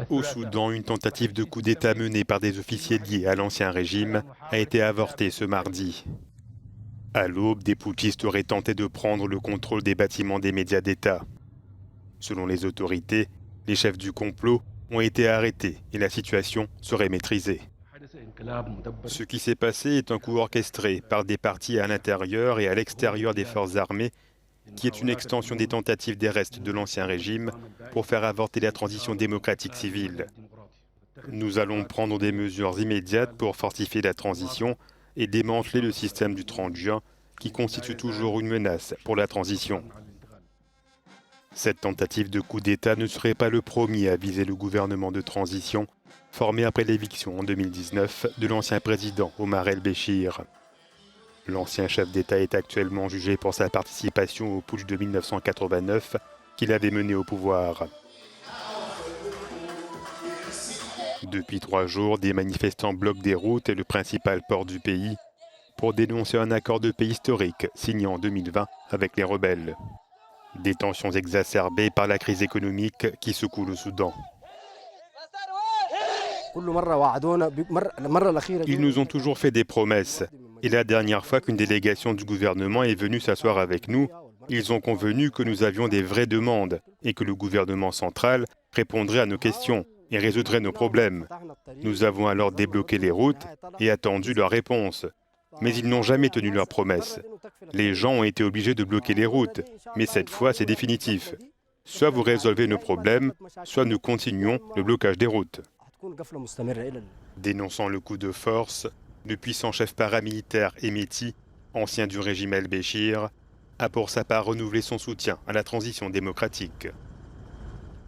Au Soudan, une tentative de coup d'État menée par des officiers liés à l'ancien régime a été avortée ce mardi. À l'aube, des putschistes auraient tenté de prendre le contrôle des bâtiments des médias d'État. Selon les autorités, les chefs du complot ont été arrêtés et la situation serait maîtrisée. Ce qui s'est passé est un coup orchestré par des partis à l'intérieur et à l'extérieur des forces armées, qui est une extension des tentatives des restes de l'ancien régime pour faire avorter la transition démocratique civile. Nous allons prendre des mesures immédiates pour fortifier la transition et démanteler le système du 30 juin, qui constitue toujours une menace pour la transition. Cette tentative de coup d'État ne serait pas le premier à viser le gouvernement de transition, formé après l'éviction en 2019 de l'ancien président Omar el-Béchir. L'ancien chef d'État est actuellement jugé pour sa participation au putsch de 1989 qu'il avait mené au pouvoir. Depuis 3 jours, des manifestants bloquent des routes et le principal port du pays pour dénoncer un accord de paix historique signé en 2020 avec les rebelles. Des tensions exacerbées par la crise économique qui secoue le Soudan. Ils nous ont toujours fait des promesses. Et la dernière fois qu'une délégation du gouvernement est venue s'asseoir avec nous, ils ont convenu que nous avions des vraies demandes et que le gouvernement central répondrait à nos questions et résoudrait nos problèmes. Nous avons alors débloqué les routes et attendu leur réponse. Mais ils n'ont jamais tenu leurs promesses. Les gens ont été obligés de bloquer les routes, mais cette fois c'est définitif. Soit vous résolvez nos problèmes, soit nous continuons le blocage des routes. Dénonçant le coup de force, le puissant chef paramilitaire Hemeti, ancien du régime el-Béchir, a pour sa part renouvelé son soutien à la transition démocratique.